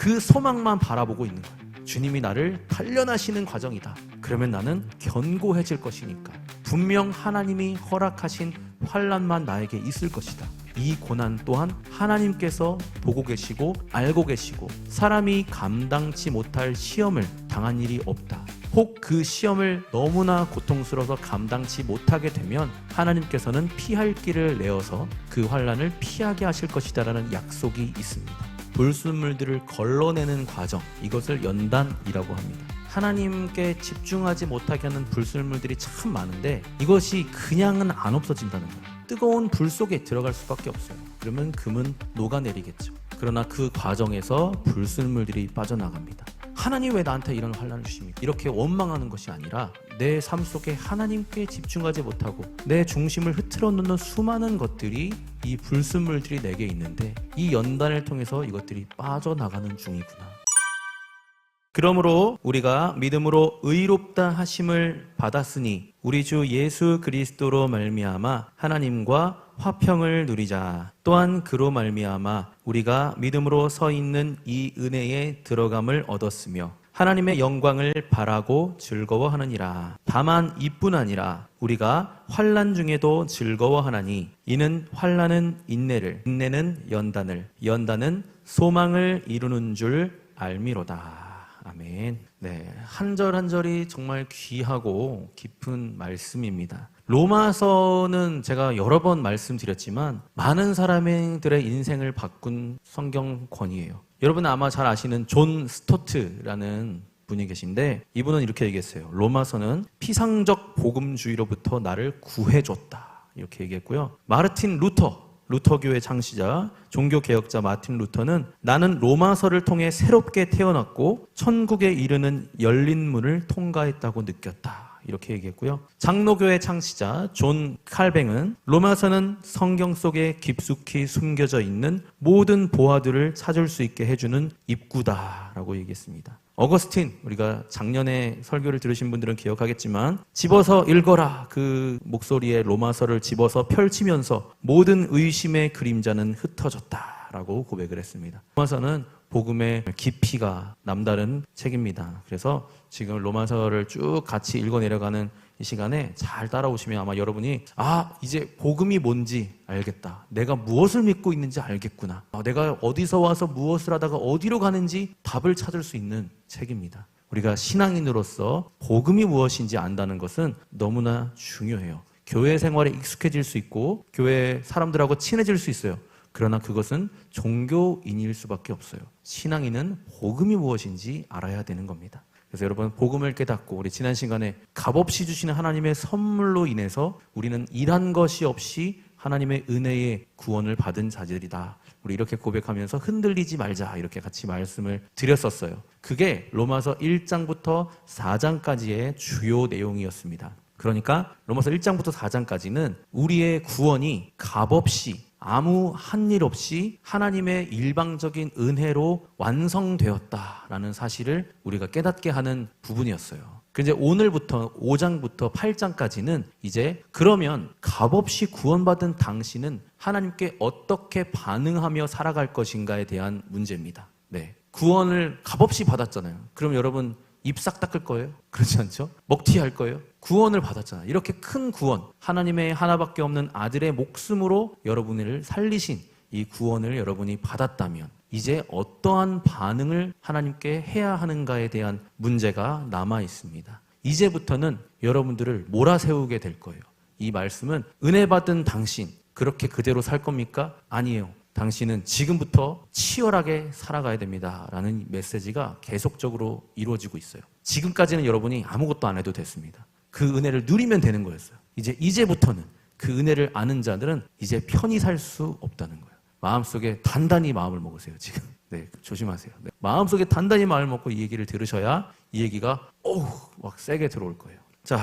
그 소망만 바라보고 있는 거예요. 주님이 나를 단련하시는 과정이다. 그러면 나는 견고해질 것이니까. 분명 하나님이 허락하신 환난만 나에게 있을 것이다. 이 고난 또한 하나님께서 보고 계시고 알고 계시고 사람이 감당치 못할 시험을 당한 일이 없다. 혹 그 시험을 너무나 고통스러워서 감당치 못하게 되면 하나님께서는 피할 길을 내어서 그 환난을 피하게 하실 것이다라는 약속이 있습니다. 불순물들을 걸러내는 과정, 이것을 연단이라고 합니다. 하나님께 집중하지 못하게 하는 불순물들이 참 많은데 이것이 그냥은 안 없어진다는 거예요. 뜨거운 불 속에 들어갈 수밖에 없어요. 그러면 금은 녹아내리겠죠. 그러나 그 과정에서 불순물들이 빠져나갑니다. 하나님 왜 나한테 이런 환난을 주십니까? 이렇게 원망하는 것이 아니라 내 삶 속에 하나님께 집중하지 못하고 내 중심을 흐트러 놓는 수많은 것들이 이 불순물들이 내게 있는데 이 연단을 통해서 이것들이 빠져나가는 중이구나. 그러므로 우리가 믿음으로 의롭다 하심을 받았으니 우리 주 예수 그리스도로 말미암아 하나님과 화평을 누리자. 또한 그로 말미암아 우리가 믿음으로 서 있는 이 은혜에 들어감을 얻었으며 하나님의 영광을 바라고 즐거워하느니라. 다만 이뿐 아니라 우리가 환난 중에도 즐거워하나니 이는 환난은 인내를, 인내는 연단을, 연단은 소망을 이루는 줄 알미로다. 아멘. 네, 한 절 한 절이 정말 귀하고 깊은 말씀입니다. 로마서는 제가 여러 번 말씀드렸지만 많은 사람들의 인생을 바꾼 성경권이에요. 여러분 아마 잘 아시는 존 스토트라는 분이 계신데 이분은 이렇게 얘기했어요. 로마서는 피상적 복음주의로부터 나를 구해줬다. 이렇게 얘기했고요. 마르틴 루터교회 창시자, 종교개혁자 마틴 루터는 나는 로마서를 통해 새롭게 태어났고 천국에 이르는 열린 문을 통과했다고 느꼈다. 이렇게 얘기했고요. 장로교회 창시자 존 칼뱅은 로마서는 성경 속에 깊숙이 숨겨져 있는 모든 보화들을 찾을 수 있게 해주는 입구다라고 얘기했습니다. 어거스틴, 우리가 작년에 설교를 들으신 분들은 기억하겠지만 집어서 읽어라 그 목소리에 로마서를 집어서 펼치면서 모든 의심의 그림자는 흩어졌다라고 고백을 했습니다. 로마서는 복음의 깊이가 남다른 책입니다. 그래서 지금 로마서를 쭉 같이 읽어내려가는 이 시간에 잘 따라오시면 아마 여러분이 이제 복음이 뭔지 알겠다. 내가 무엇을 믿고 있는지 알겠구나. 내가 어디서 와서 무엇을 하다가 어디로 가는지 답을 찾을 수 있는 책입니다. 우리가 신앙인으로서 복음이 무엇인지 안다는 것은 너무나 중요해요. 교회 생활에 익숙해질 수 있고 교회 사람들하고 친해질 수 있어요. 그러나 그것은 종교인일 수밖에 없어요. 신앙인은 복음이 무엇인지 알아야 되는 겁니다. 그래서 여러분 복음을 깨닫고 우리 지난 시간에 값없이 주시는 하나님의 선물로 인해서 우리는 일한 것이 없이 하나님의 은혜의 구원을 받은 자들이다. 우리 이렇게 고백하면서 흔들리지 말자 이렇게 같이 말씀을 드렸었어요. 그게 로마서 1장부터 4장까지의 주요 내용이었습니다. 그러니까 로마서 1장부터 4장까지는 우리의 구원이 값없이 아무 한 일 없이 하나님의 일방적인 은혜로 완성되었다라는 사실을 우리가 깨닫게 하는 부분이었어요. 근데 오늘부터 5장부터 8장까지는 이제 그러면 값없이 구원받은 당신은 하나님께 어떻게 반응하며 살아갈 것인가에 대한 문제입니다. 네, 구원을 값없이 받았잖아요. 그럼 여러분 입 싹 닦을 거예요? 그렇지 않죠? 먹튀할 거예요? 구원을 받았잖아요. 이렇게 큰 구원, 하나님의 하나밖에 없는 아들의 목숨으로 여러분을 살리신 이 구원을 여러분이 받았다면 이제 어떠한 반응을 하나님께 해야 하는가에 대한 문제가 남아 있습니다. 이제부터는 여러분들을 몰아세우게 될 거예요. 이 말씀은 은혜 받은 당신 그렇게 그대로 살 겁니까? 아니에요. 당신은 지금부터 치열하게 살아가야 됩니다 라는 메시지가 계속적으로 이루어지고 있어요. 지금까지는 여러분이 아무것도 안 해도 됐습니다. 그 은혜를 누리면 되는 거였어요. 이제부터는 그 은혜를 아는 자들은 이제 편히 살 수 없다는 거예요. 마음속에 단단히 마음을 먹으세요. 지금 네, 조심하세요. 네. 마음속에 단단히 마음을 먹고 이 얘기를 들으셔야 이 얘기가 막 세게 들어올 거예요. 자,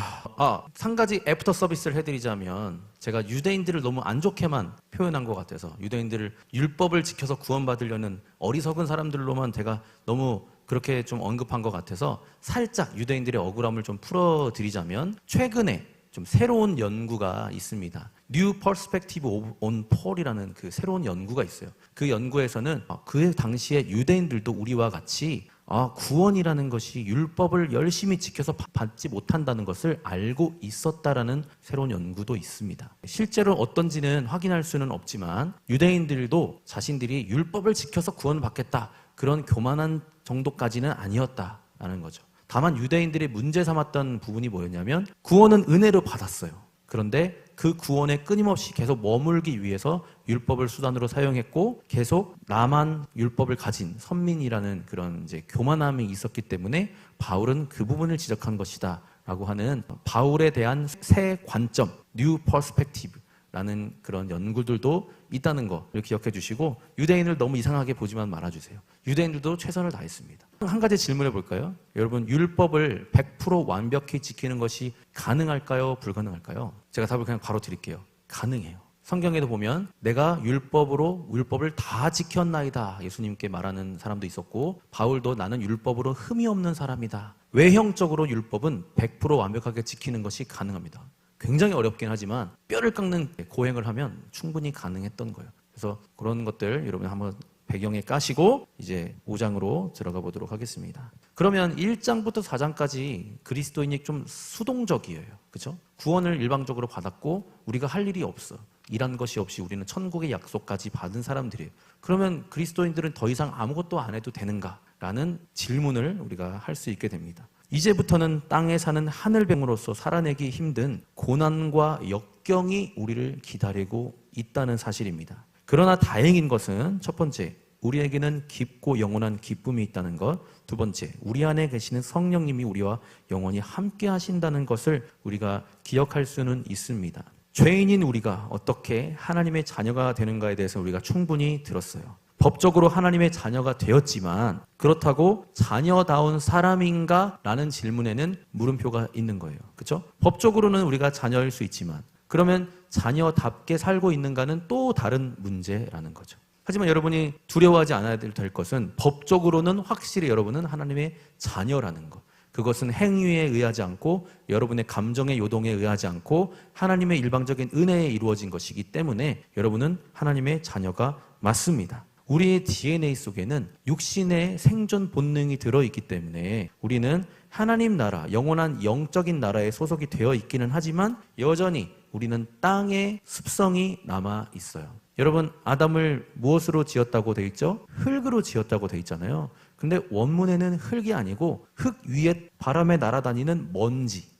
한 가지 애프터 서비스를 해드리자면 제가 유대인들을 너무 안 좋게만 표현한 것 같아서 유대인들을 율법을 지켜서 구원받으려는 어리석은 사람들로만 제가 너무 그렇게 좀 언급한 것 같아서 살짝 유대인들의 억울함을 좀 풀어드리자면 최근에 좀 새로운 연구가 있습니다. New Perspective on Paul이라는 그 새로운 연구가 있어요. 그 연구에서는 그 당시에 유대인들도 우리와 같이 구원이라는 것이 율법을 열심히 지켜서 받지 못한다는 것을 알고 있었다라는 새로운 연구도 있습니다. 실제로 어떤지는 확인할 수는 없지만 유대인들도 자신들이 율법을 지켜서 구원을 받겠다, 그런 교만한 정도까지는 아니었다라는 거죠. 다만 유대인들이 문제 삼았던 부분이 뭐였냐면 구원은 은혜로 받았어요. 그런데 그 구원에 끊임없이 계속 머물기 위해서 율법을 수단으로 사용했고 계속 나만 율법을 가진 선민이라는 그런 이제 교만함이 있었기 때문에 바울은 그 부분을 지적한 것이다 라고 하는 바울에 대한 새 관점, New Perspective 라는 그런 연구들도 있다는 거를 기억해 주시고, 유대인을 너무 이상하게 보지만 말아주세요. 유대인들도 최선을 다했습니다. 한 가지 질문해 볼까요? 여러분, 율법을 100% 완벽히 지키는 것이 가능할까요? 불가능할까요? 제가 답을 그냥 바로 드릴게요. 가능해요. 성경에도 보면 내가 율법을 다 지켰나이다 예수님께 말하는 사람도 있었고, 바울도 나는 율법으로 흠이 없는 사람이다. 외형적으로 율법은 100% 완벽하게 지키는 것이 가능합니다. 굉장히 어렵긴 하지만 뼈를 깎는 고행을 하면 충분히 가능했던 거예요. 그래서 그런 것들 여러분 한번 배경에 까시고 이제 5장으로 들어가 보도록 하겠습니다. 그러면 1장부터 4장까지 그리스도인이 좀 수동적이에요. 그렇죠? 구원을 일방적으로 받았고 우리가 할 일이 없어. 일한 것이 없이 우리는 천국의 약속까지 받은 사람들이에요. 그러면 그리스도인들은 더 이상 아무것도 안 해도 되는가? 라는 질문을 우리가 할 수 있게 됩니다. 이제부터는 땅에 사는 하늘뱅으로서 살아내기 힘든 고난과 역경이 우리를 기다리고 있다는 사실입니다. 그러나 다행인 것은 첫 번째, 우리에게는 깊고 영원한 기쁨이 있다는 것. 두 번째, 우리 안에 계시는 성령님이 우리와 영원히 함께 하신다는 것을 우리가 기억할 수는 있습니다. 죄인인 우리가 어떻게 하나님의 자녀가 되는가에 대해서 우리가 충분히 들었어요. 법적으로 하나님의 자녀가 되었지만 그렇다고 자녀다운 사람인가? 라는 질문에는 물음표가 있는 거예요. 그렇죠? 법적으로는 우리가 자녀일 수 있지만 그러면 자녀답게 살고 있는가는 또 다른 문제라는 거죠. 하지만 여러분이 두려워하지 않아야 될 것은 법적으로는 확실히 여러분은 하나님의 자녀라는 것. 그것은 행위에 의하지 않고 여러분의 감정의 요동에 의하지 않고 하나님의 일방적인 은혜에 이루어진 것이기 때문에 여러분은 하나님의 자녀가 맞습니다. 우리의 DNA 속에는 육신의 생존 본능이 들어있기 때문에 우리는 하나님 나라, 영원한 영적인 나라에 소속이 되어 있기는 하지만 여전히 우리는 땅의 습성이 남아 있어요. 여러분, 아담을 무엇으로 지었다고 되어 있죠? 흙으로 지었다고 되어 있잖아요. 근데 원문에는 흙이 아니고 흙 위에 바람에 날아다니는 먼지,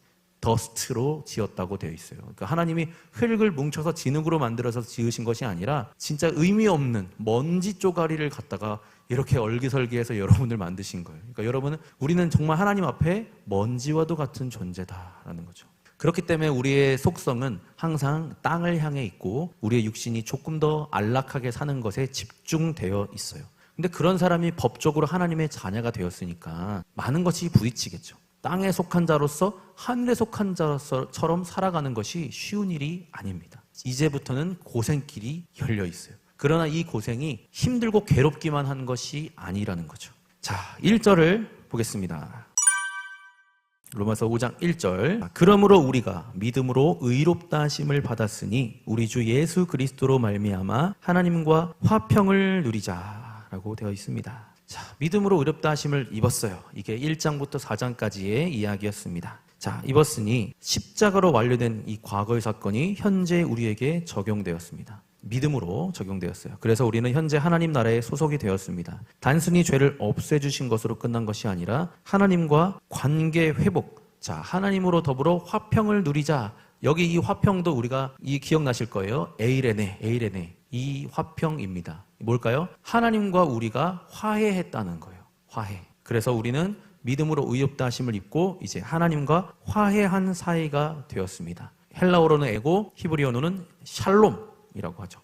더스트로 지었다고 되어 있어요. 그러니까 하나님이 흙을 뭉쳐서 진흙으로 만들어서 지으신 것이 아니라 진짜 의미 없는 먼지 쪼가리를 갖다가 이렇게 얼기설기해서 여러분을 만드신 거예요. 그러니까 우리는 정말 하나님 앞에 먼지와도 같은 존재다라는 거죠. 그렇기 때문에 우리의 속성은 항상 땅을 향해 있고 우리의 육신이 조금 더 안락하게 사는 것에 집중되어 있어요. 근데 그런 사람이 법적으로 하나님의 자녀가 되었으니까 많은 것이 부딪히겠죠. 땅에 속한 자로서 하늘에 속한 자처럼 살아가는 것이 쉬운 일이 아닙니다. 이제부터는 고생길이 열려 있어요. 그러나 이 고생이 힘들고 괴롭기만 한 것이 아니라는 거죠. 자, 1절을 보겠습니다. 로마서 5장 1절. 그러므로 우리가 믿음으로 의롭다 하심을 받았으니 우리 주 예수 그리스도로 말미암아 하나님과 화평을 누리자라고 되어 있습니다. 자, 믿음으로 의롭다 하심을 입었어요. 이게 1장부터 4장까지의 이야기였습니다. 자, 입었으니 십자가로 완료된 이 과거의 사건이 현재 우리에게 적용되었습니다. 믿음으로 적용되었어요. 그래서 우리는 현재 하나님 나라에 소속이 되었습니다. 단순히 죄를 없애주신 것으로 끝난 것이 아니라 하나님과 관계 회복, 자, 하나님으로 더불어 화평을 누리자. 여기 이 화평도 우리가 기억나실 거예요. 에이레네 이 화평입니다. 뭘까요? 하나님과 우리가 화해했다는 거예요. 화해. 그래서 우리는 믿음으로 의롭다 하심을 입고 이제 하나님과 화해한 사이가 되었습니다. 헬라어로는 에고, 히브리어로는 샬롬이라고 하죠.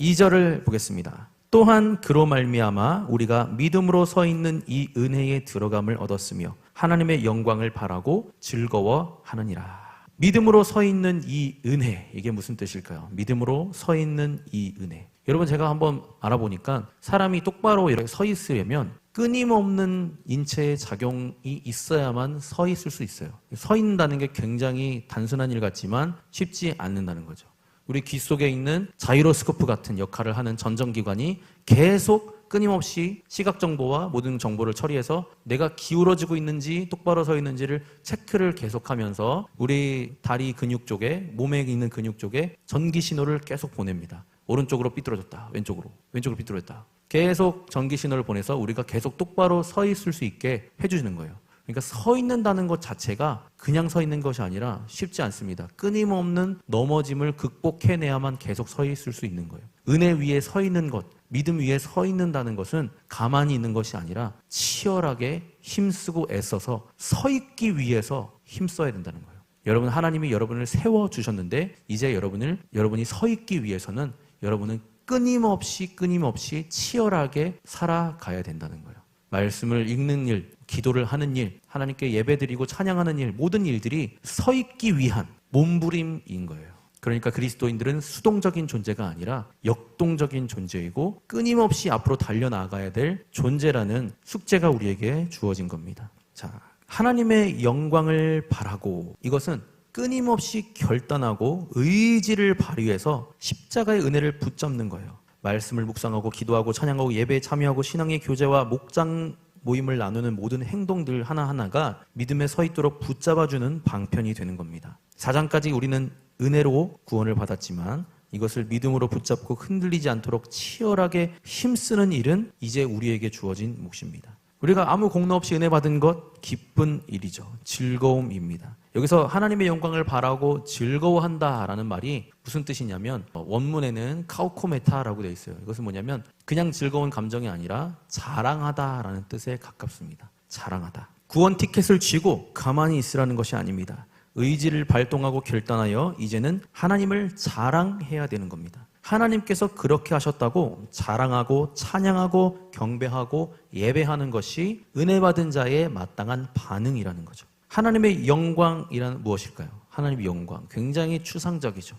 2절을 보겠습니다. 또한 그로 말미암아 우리가 믿음으로 서 있는 이 은혜에 들어감을 얻었으며 하나님의 영광을 바라고 즐거워하느니라. 믿음으로 서 있는 이 은혜, 이게 무슨 뜻일까요? 믿음으로 서 있는 이 은혜. 여러분, 제가 한번 알아보니까 사람이 똑바로 이렇게 서 있으려면 끊임없는 인체의 작용이 있어야만 서 있을 수 있어요. 서 있는다는 게 굉장히 단순한 일 같지만 쉽지 않는다는 거죠. 우리 귀 속에 있는 자이로스코프 같은 역할을 하는 전정기관이 계속 끊임없이 시각 정보와 모든 정보를 처리해서 내가 기울어지고 있는지 똑바로 서 있는지를 체크를 계속하면서 우리 다리 근육 쪽에, 몸에 있는 근육 쪽에 전기 신호를 계속 보냅니다. 오른쪽으로 삐뚤어졌다, 왼쪽으로 삐뚤어졌다. 계속 전기 신호를 보내서 우리가 계속 똑바로 서 있을 수 있게 해주시는 거예요. 그러니까 서 있는다는 것 자체가 그냥 서 있는 것이 아니라 쉽지 않습니다. 끊임없는 넘어짐을 극복해내야만 계속 서 있을 수 있는 거예요. 은혜 위에 서 있는 것, 믿음 위에 서 있는다는 것은 가만히 있는 것이 아니라 치열하게 힘쓰고 애써서 서 있기 위해서 힘써야 된다는 거예요. 여러분, 하나님이 여러분을 세워주셨는데 이제 여러분이 서 있기 위해서는 여러분은 끊임없이 치열하게 살아가야 된다는 거예요. 말씀을 읽는 일, 기도를 하는 일, 하나님께 예배드리고 찬양하는 일, 모든 일들이 서 있기 위한 몸부림인 거예요. 그러니까 그리스도인들은 수동적인 존재가 아니라 역동적인 존재이고 끊임없이 앞으로 달려나가야 될 존재라는 숙제가 우리에게 주어진 겁니다. 자, 하나님의 영광을 바라고, 이것은 끊임없이 결단하고 의지를 발휘해서 십자가의 은혜를 붙잡는 거예요. 말씀을 묵상하고 기도하고 찬양하고 예배에 참여하고 신앙의 교제와 목장 모임을 나누는 모든 행동들 하나하나가 믿음에 서 있도록 붙잡아주는 방편이 되는 겁니다. 4장까지 우리는 은혜로 구원을 받았지만 이것을 믿음으로 붙잡고 흔들리지 않도록 치열하게 힘쓰는 일은 이제 우리에게 주어진 몫입니다. 우리가 아무 공로 없이 은혜 받은 것 기쁜 일이죠. 즐거움입니다. 여기서 하나님의 영광을 바라고 즐거워한다라는 말이 무슨 뜻이냐면 원문에는 카우코메타라고 되어 있어요. 이것은 뭐냐면 그냥 즐거운 감정이 아니라 자랑하다라는 뜻에 가깝습니다. 자랑하다. 구원 티켓을 쥐고 가만히 있으라는 것이 아닙니다. 의지를 발동하고 결단하여 이제는 하나님을 자랑해야 되는 겁니다. 하나님께서 그렇게 하셨다고 자랑하고 찬양하고 경배하고 예배하는 것이 은혜 받은 자의 마땅한 반응이라는 거죠. 하나님의 영광이란 무엇일까요? 하나님의 영광, 굉장히 추상적이죠.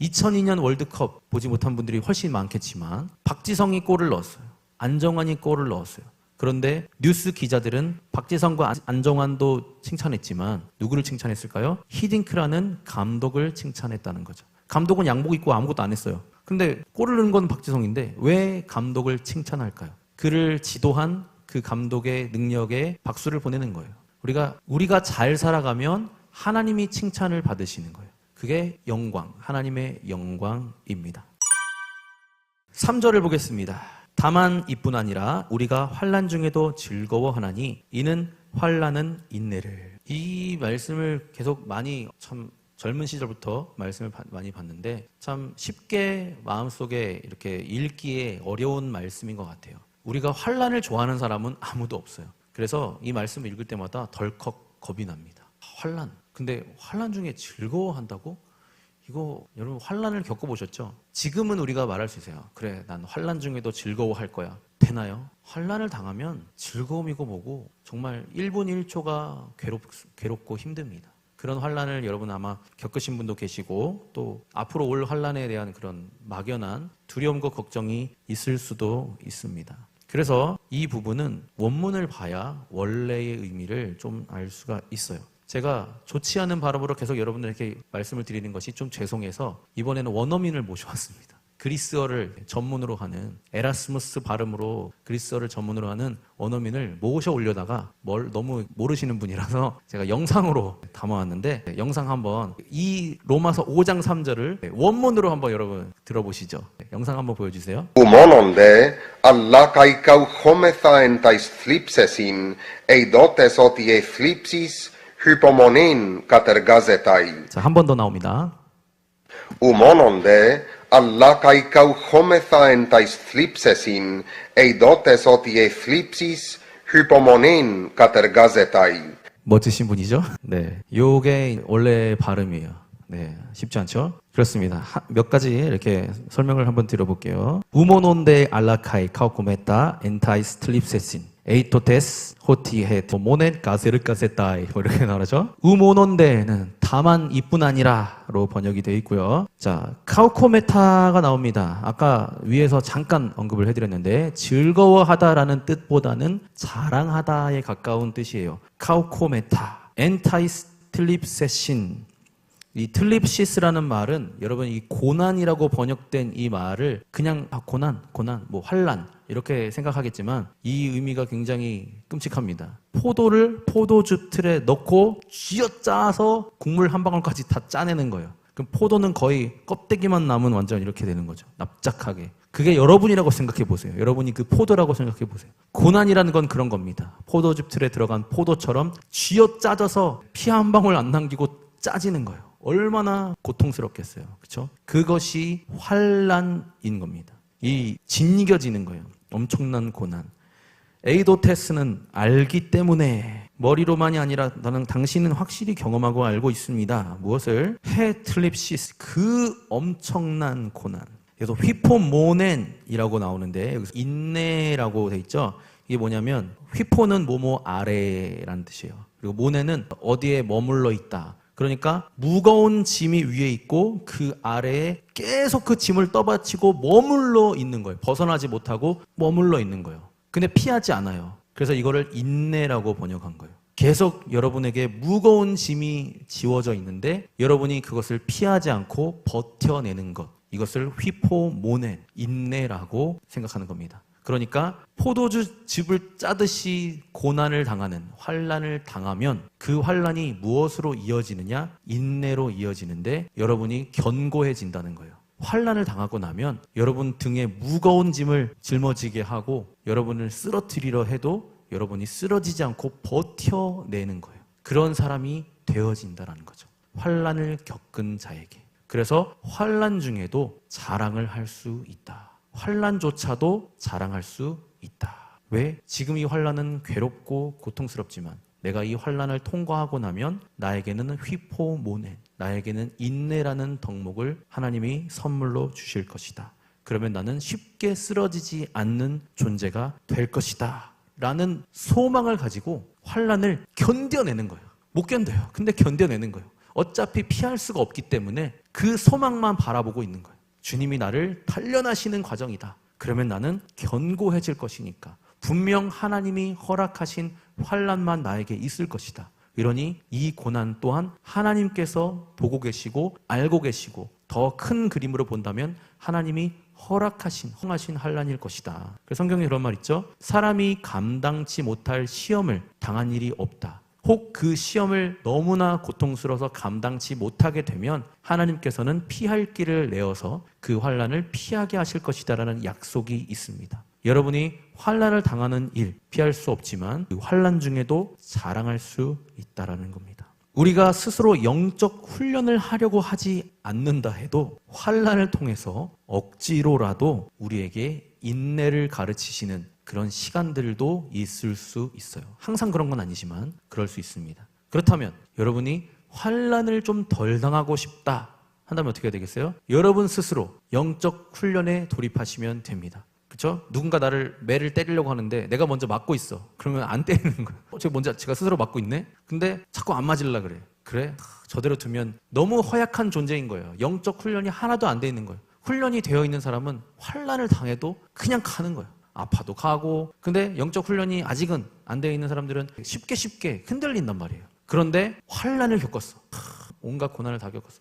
2002년 월드컵 보지 못한 분들이 훨씬 많겠지만 박지성이 골을 넣었어요. 안정환이 골을 넣었어요. 그런데 뉴스 기자들은 박지성과 안정환도 칭찬했지만 누구를 칭찬했을까요? 히딩크라는 감독을 칭찬했다는 거죠. 감독은 양복 입고 아무것도 안 했어요. 근데 골을 넣은 건 박지성인데 왜 감독을 칭찬할까요? 그를 지도한 그 감독의 능력에 박수를 보내는 거예요. 우리가 잘 살아가면 하나님이 칭찬을 받으시는 거예요. 그게 영광, 하나님의 영광입니다. 3절을 보겠습니다. 다만 이뿐 아니라 우리가 환난 중에도 즐거워하나니 이는 환난은 인내를. 이 말씀을 계속 참 젊은 시절부터 말씀을 많이 봤는데 참 쉽게 마음속에 이렇게 읽기에 어려운 말씀인 것 같아요. 우리가 환난을 좋아하는 사람은 아무도 없어요. 그래서 이 말씀을 읽을 때마다 덜컥 겁이 납니다. 환난. 근데 환난 중에 즐거워한다고? 이거 여러분 환난을 겪어보셨죠? 지금은 우리가 말할 수 있어요. 그래, 난 환난 중에도 즐거워할 거야. 되나요? 환난을 당하면 즐거움이고 뭐고 정말 1분 1초가 괴롭고 힘듭니다. 그런 환난을 여러분 아마 겪으신 분도 계시고 또 앞으로 올 환난에 대한 그런 막연한 두려움과 걱정이 있을 수도 있습니다. 그래서 이 부분은 원문을 봐야 원래의 의미를 좀 알 수가 있어요. 제가 좋지 않은 발음으로 계속 여러분들에게 말씀을 드리는 것이 좀 죄송해서 이번에는 원어민을 모셔왔습니다. 그리스어를 전문으로 하는 에라스무스 발음으로 그리스어를 전문으로 하는 원어민을 모셔 올려다가 너무 모르시는 분이라서 제가 영상으로 담아왔는데 영상 한번 이 로마서 5장 3절을 원문으로 한번 여러분 들어보시죠. 영상 한번 보여주세요. Umononde alla kaikau homethaen tais thlipsesin eidotes otie thlipsis hypomonin katergazetai. 자, 한 번 더 나옵니다. Umononde alla kaikau homethaen tais thlipsesin eidotes otie thlipsis hypomonin katergazetai. 멋지신 분이죠? 네, 요게 원래 발음이에요. 네, 쉽지 않죠? 그렇습니다. 몇 가지 이렇게 설명을 한번 드려볼게요. 우모논데 알라카이 카오코메타 엔타이스 틀립세신 에이토테스 호티헤 모넨 가세르가세타이 이렇게 나오죠. 우모논데는 다만 이뿐 아니라로 번역이 되어 있고요. 자, 카우코메타가 나옵니다. 아까 위에서 잠깐 언급을 해드렸는데 즐거워하다라는 뜻보다는 자랑하다에 가까운 뜻이에요. 카우코메타, 엔타이스틀립세신. 이 틀립시스라는 말은 여러분 이 고난이라고 번역된 이 말을 그냥 고난, 뭐 환란 이렇게 생각하겠지만 이 의미가 굉장히 끔찍합니다. 포도를 포도주 틀에 넣고 쥐어짜서 국물 한 방울까지 다 짜내는 거예요. 그럼 포도는 거의 껍데기만 남은 완전 이렇게 되는 거죠. 납작하게. 그게 여러분이라고 생각해 보세요. 여러분이 그 포도라고 생각해 보세요. 고난이라는 건 그런 겁니다. 포도즙 틀에 들어간 포도처럼 쥐어짜져서 피 한 방울 안 남기고 짜지는 거예요. 얼마나 고통스럽겠어요. 그렇죠? 그것이 환란인 겁니다. 이 짓이겨지는 거예요. 엄청난 고난. 에이도테스는 알기 때문에 머리로만이 아니라 나는 당신은 확실히 경험하고 알고 있습니다. 무엇을? 헤틀립시스, 그 엄청난 고난. 그래서 휘포모넨이라고 나오는데 여기서 인내라고 돼 있죠. 이게 뭐냐면 휘포는 뭐뭐 아래라는 뜻이에요. 그리고 모넨은 어디에 머물러 있다. 그러니까 무거운 짐이 위에 있고 그 아래에 계속 그 짐을 떠받치고 머물러 있는 거예요. 벗어나지 못하고 머물러 있는 거예요. 근데 피하지 않아요. 그래서 이거를 인내라고 번역한 거예요. 계속 여러분에게 무거운 짐이 지워져 있는데 여러분이 그것을 피하지 않고 버텨내는 것. 이것을 휘포모넨, 인내라고 생각하는 겁니다. 그러니까 포도주 즙을 짜듯이 고난을 당하는 환란을 당하면 그 환란이 무엇으로 이어지느냐? 인내로 이어지는데 여러분이 견고해진다는 거예요. 환란을 당하고 나면 여러분 등에 무거운 짐을 짊어지게 하고 여러분을 쓰러뜨리려 해도 여러분이 쓰러지지 않고 버텨내는 거예요. 그런 사람이 되어진다는 거죠. 환란을 겪은 자에게. 그래서 환란 중에도 자랑을 할 수 있다. 환란조차도 자랑할 수 있다. 왜? 지금 이 환란은 괴롭고 고통스럽지만 내가 이 환란을 통과하고 나면 나에게는 휘포모넨, 나에게는 인내라는 덕목을 하나님이 선물로 주실 것이다. 그러면 나는 쉽게 쓰러지지 않는 존재가 될 것이다. 라는 소망을 가지고 환란을 견뎌내는 거예요. 못 견뎌요. 근데 견뎌내는 거예요. 어차피 피할 수가 없기 때문에 그 소망만 바라보고 있는 거예요. 주님이 나를 단련하시는 과정이다. 그러면 나는 견고해질 것이니까 분명 하나님이 허락하신 환란만 나에게 있을 것이다. 이러니 이 고난 또한 하나님께서 보고 계시고 알고 계시고 더 큰 그림으로 본다면 하나님이 허락하신 환란일 것이다. 그래서 성경에 그런 말 있죠. 사람이 감당치 못할 시험을 당한 일이 없다. 혹 그 시험을 너무나 고통스러워서 감당치 못하게 되면 하나님께서는 피할 길을 내어서 그 환란을 피하게 하실 것이다라는 약속이 있습니다. 여러분이 환란을 당하는 일 피할 수 없지만 그 환란 중에도 자랑할 수 있다라는 겁니다. 우리가 스스로 영적 훈련을 하려고 하지 않는다 해도 환란을 통해서 억지로라도 우리에게 인내를 가르치시는 그런 시간들도 있을 수 있어요. 항상 그런 건 아니지만 그럴 수 있습니다. 그렇다면 여러분이 환란을 좀 덜 당하고 싶다 한다면 어떻게 해야 되겠어요? 여러분 스스로 영적 훈련에 돌입하시면 됩니다. 그렇죠? 누군가 나를 매를 때리려고 하는데 내가 먼저 맞고 있어. 그러면 안 때리는 거예요. 제가 스스로 맞고 있네? 근데 자꾸 안 맞으려 그래. 그래? 저대로 두면 너무 허약한 존재인 거예요. 영적 훈련이 하나도 안 돼 있는 거예요. 훈련이 되어 있는 사람은 환란을 당해도 그냥 가는 거예요. 아파도 가고. 근데 영적 훈련이 아직은 안 되어 있는 사람들은 쉽게 흔들린단 말이에요. 그런데 환란을 겪었어. 온갖 고난을 다 겪었어.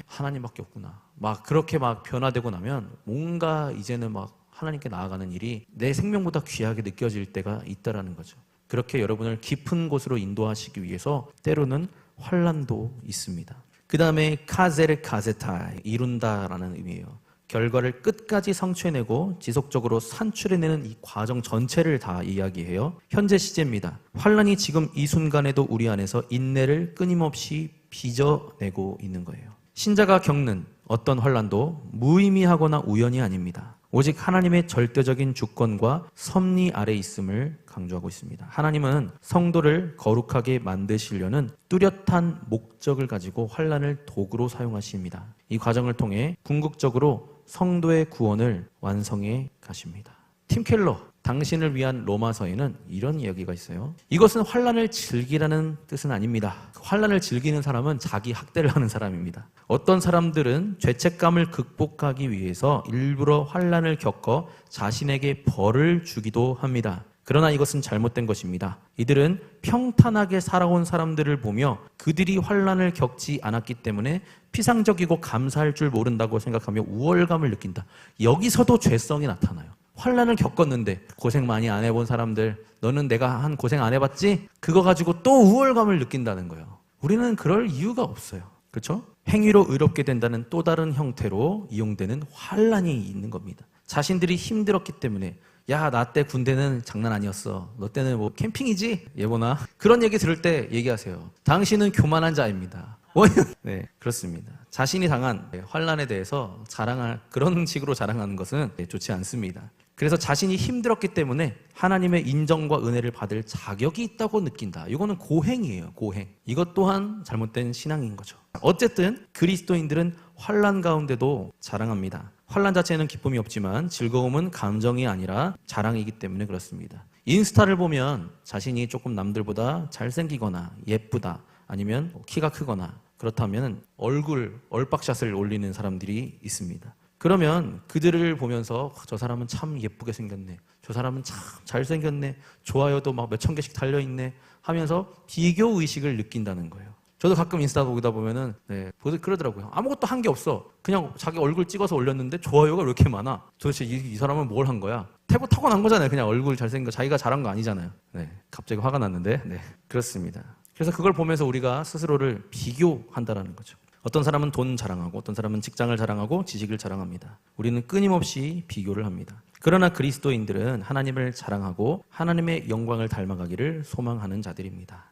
하나님밖에 없구나. 막 그렇게 막 변화되고 나면 뭔가 이제는 막 하나님께 나아가는 일이 내 생명보다 귀하게 느껴질 때가 있다라는 거죠. 그렇게 여러분을 깊은 곳으로 인도하시기 위해서 때로는 환란도 있습니다. 그 다음에 카제르 카제타, 이룬다라는 의미예요. 결과를 끝까지 성취해내고 지속적으로 산출해내는 이 과정 전체를 다 이야기해요. 현재 시제입니다. 환란이 지금 이 순간에도 우리 안에서 인내를 끊임없이 빚어내고 있는 거예요. 신자가 겪는 어떤 환란도 무의미하거나 우연이 아닙니다. 오직 하나님의 절대적인 주권과 섭리 아래 있음을 강조하고 있습니다. 하나님은 성도를 거룩하게 만드시려는 뚜렷한 목적을 가지고 환란을 도구로 사용하십니다. 이 과정을 통해 궁극적으로 성도의 구원을 완성해 가십니다. 팀 켈러, 당신을 위한 로마서에는 이런 이야기가 있어요. 이것은 환난을 즐기라는 뜻은 아닙니다. 환난을 즐기는 사람은 자기 학대를 하는 사람입니다. 어떤 사람들은 죄책감을 극복하기 위해서 일부러 환난을 겪어 자신에게 벌을 주기도 합니다. 그러나 이것은 잘못된 것입니다. 이들은 평탄하게 살아온 사람들을 보며 그들이 환난을 겪지 않았기 때문에 피상적이고 감사할 줄 모른다고 생각하며 우월감을 느낀다. 여기서도 죄성이 나타나요. 환난을 겪었는데 고생 많이 안 해본 사람들, 너는 내가 한 고생 안 해봤지? 그거 가지고 또 우월감을 느낀다는 거예요. 우리는 그럴 이유가 없어요. 그렇죠? 행위로 의롭게 된다는 또 다른 형태로 이용되는 환난이 있는 겁니다. 자신들이 힘들었기 때문에 야, 나 때 군대는 장난 아니었어. 너 때는 뭐 캠핑이지? 예보나? 그런 얘기 들을 때 얘기하세요. 당신은 교만한 자입니다. 네, 그렇습니다. 자신이 당한 환난에 대해서 그런 식으로 자랑하는 것은 좋지 않습니다. 그래서 자신이 힘들었기 때문에 하나님의 인정과 은혜를 받을 자격이 있다고 느낀다. 이거는 고행이에요, 고행. 이것 또한 잘못된 신앙인 거죠. 어쨌든 그리스도인들은 환난 가운데도 자랑합니다. 환난 자체는 기쁨이 없지만 즐거움은 감정이 아니라 자랑이기 때문에 그렇습니다. 인스타를 보면 자신이 조금 남들보다 잘생기거나 예쁘다, 아니면 키가 크거나 그렇다면 얼박샷을 올리는 사람들이 있습니다. 그러면 그들을 보면서 저 사람은 참 예쁘게 생겼네, 저 사람은 참 잘생겼네, 좋아요도 막 몇천 개씩 달려있네 하면서 비교의식을 느낀다는 거예요. 저도 가끔 인스타 보다 보면은 그러더라고요. 아무것도 한 게 없어. 그냥 자기 얼굴 찍어서 올렸는데 좋아요가 왜 이렇게 많아? 도대체 이 사람은 뭘 한 거야? 타고난 거잖아요. 그냥 얼굴 잘생겨 자기가 잘한 거 아니잖아요. 네, 갑자기 화가 났는데 그렇습니다. 그래서 그걸 보면서 우리가 스스로를 비교한다라는 거죠. 어떤 사람은 돈 자랑하고 어떤 사람은 직장을 자랑하고 지식을 자랑합니다. 우리는 끊임없이 비교를 합니다. 그러나 그리스도인들은 하나님을 자랑하고 하나님의 영광을 닮아가기를 소망하는 자들입니다.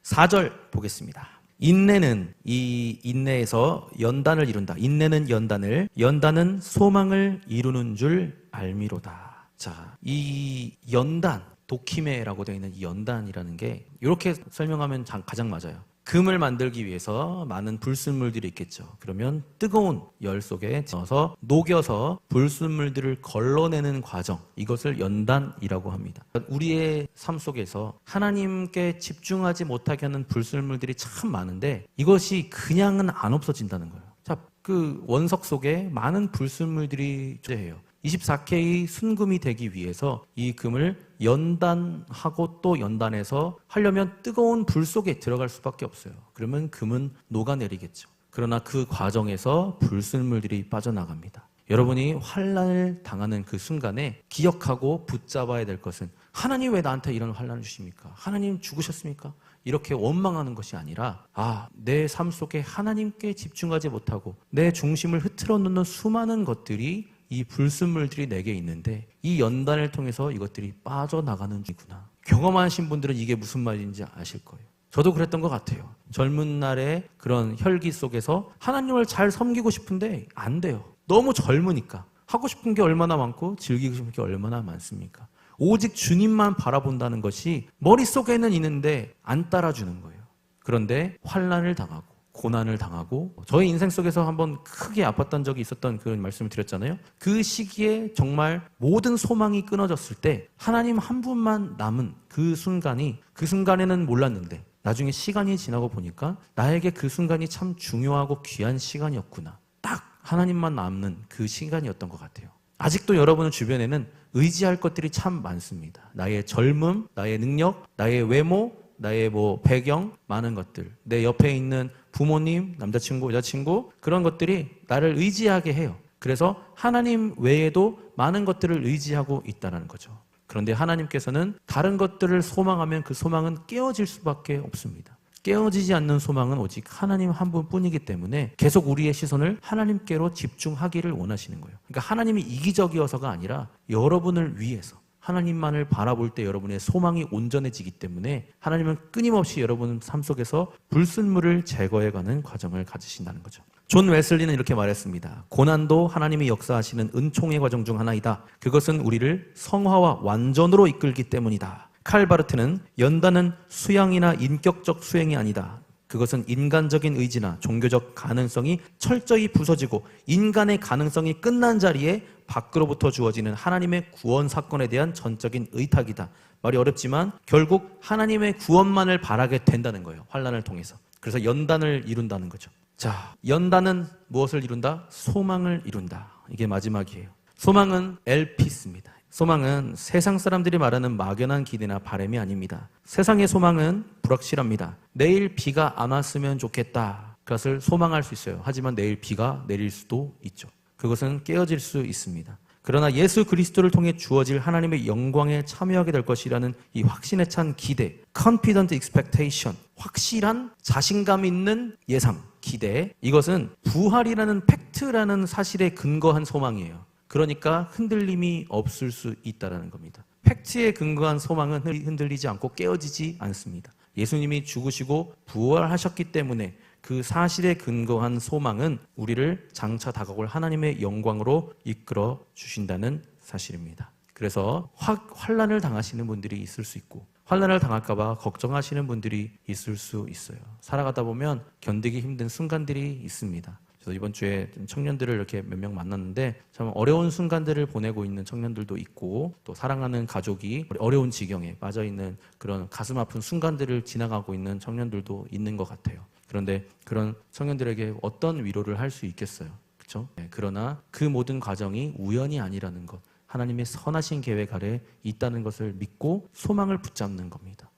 4절 보겠습니다. 인내는 이 인내에서 연단을 이룬다. 인내는 연단은 소망을 이루는 줄 알미로다. 자, 이 연단, 도키메라고 되어 있는 이 연단이라는 게 이렇게 설명하면 가장 맞아요. 금을 만들기 위해서 많은 불순물들이 있겠죠. 그러면 뜨거운 열 속에 넣어서 녹여서 불순물들을 걸러내는 과정, 이것을 연단이라고 합니다. 우리의 삶 속에서 하나님께 집중하지 못하게 하는 불순물들이 참 많은데 이것이 그냥은 안 없어진다는 거예요. 자, 그 원석 속에 많은 불순물들이 존재해요. 24K 순금이 되기 위해서 이 금을 연단하고 또 연단해서 하려면 뜨거운 불 속에 들어갈 수밖에 없어요. 그러면 금은 녹아내리겠죠. 그러나 그 과정에서 불순물들이 빠져나갑니다. 여러분이 환난을 당하는 그 순간에 기억하고 붙잡아야 될 것은 하나님 왜 나한테 이런 환난을 주십니까? 하나님 죽으셨습니까? 이렇게 원망하는 것이 아니라 내 삶 속에 하나님께 집중하지 못하고 내 중심을 흐트러 놓는 수많은 것들이 이 불순물들이 내게 있는데 이 연단을 통해서 이것들이 빠져나가는 중이구나. 경험하신 분들은 이게 무슨 말인지 아실 거예요. 저도 그랬던 것 같아요. 젊은 날의 그런 혈기 속에서 하나님을 잘 섬기고 싶은데 안 돼요. 너무 젊으니까. 하고 싶은 게 얼마나 많고 즐기고 싶은 게 얼마나 많습니까? 오직 주님만 바라본다는 것이 머릿속에는 있는데 안 따라주는 거예요. 그런데 환난을 당하고 고난을 당하고 저희 인생 속에서 한번 크게 아팠던 적이 있었던 그런 말씀을 드렸잖아요. 그 시기에 정말 모든 소망이 끊어졌을 때 하나님 한 분만 남은 그 순간에는 몰랐는데 나중에 시간이 지나고 보니까 나에게 그 순간이 참 중요하고 귀한 시간이었구나. 딱 하나님만 남는 그 시간이었던 것 같아요. 아직도 여러분 주변에는 의지할 것들이 참 많습니다. 나의 젊음, 나의 능력, 나의 외모, 나의 배경, 많은 것들. 내 옆에 있는 부모님, 남자친구, 여자친구, 그런 것들이 나를 의지하게 해요. 그래서 하나님 외에도 많은 것들을 의지하고 있다는 거죠. 그런데 하나님께서는 다른 것들을 소망하면 그 소망은 깨어질 수밖에 없습니다. 깨어지지 않는 소망은 오직 하나님 한 분뿐이기 때문에 계속 우리의 시선을 하나님께로 집중하기를 원하시는 거예요. 그러니까 하나님이 이기적이어서가 아니라 여러분을 위해서 하나님만을 바라볼 때 여러분의 소망이 온전해지기 때문에 하나님은 끊임없이 여러분 삶 속에서 불순물을 제거해가는 과정을 가지신다는 거죠. 존 웨슬리는 이렇게 말했습니다. 고난도 하나님이 역사하시는 은총의 과정 중 하나이다. 그것은 우리를 성화와 완전으로 이끌기 때문이다. 칼 바르트는 연단은 수양이나 인격적 수행이 아니다. 그것은 인간적인 의지나 종교적 가능성이 철저히 부서지고 인간의 가능성이 끝난 자리에 밖으로부터 주어지는 하나님의 구원 사건에 대한 전적인 의탁이다. 말이 어렵지만 결국 하나님의 구원만을 바라게 된다는 거예요. 환난을 통해서. 그래서 연단을 이룬다는 거죠. 자, 연단은 무엇을 이룬다? 소망을 이룬다. 이게 마지막이에요. 소망은 엘피스입니다. 소망은 세상 사람들이 말하는 막연한 기대나 바람이 아닙니다. 세상의 소망은 불확실합니다. 내일 비가 안 왔으면 좋겠다. 그것을 소망할 수 있어요. 하지만 내일 비가 내릴 수도 있죠. 그것은 깨어질 수 있습니다. 그러나 예수 그리스도를 통해 주어질 하나님의 영광에 참여하게 될 것이라는 이 확신에 찬 기대, confident expectation, 확실한 자신감 있는 예상, 기대, 이것은 부활이라는 팩트라는 사실에 근거한 소망이에요. 그러니까 흔들림이 없을 수 있다는 겁니다. 팩트에 근거한 소망은 흔들리지 않고 깨어지지 않습니다. 예수님이 죽으시고 부활하셨기 때문에 그 사실에 근거한 소망은 우리를 장차 다가올 하나님의 영광으로 이끌어 주신다는 사실입니다. 그래서 환난을 당하시는 분들이 있을 수 있고 환난을 당할까 봐 걱정하시는 분들이 있을 수 있어요. 살아가다 보면 견디기 힘든 순간들이 있습니다. 그래서 이번 주에 청년들을 이렇게 몇 명 만났는데 참 어려운 순간들을 보내고 있는 청년들도 있고 또 사랑하는 가족이 어려운 지경에 빠져있는 그런 가슴 아픈 순간들을 지나가고 있는 청년들도 있는 것 같아요. 그런데 그런 청년들에게 어떤 위로를 할 수 있겠어요? 그렇죠? 네, 그러나 그 모든 과정이 우연이 아니라는 것, 하나님의 선하신 계획 아래 있다는 것을 믿고 소망을 붙잡는 겁니다.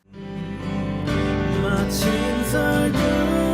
마침 살던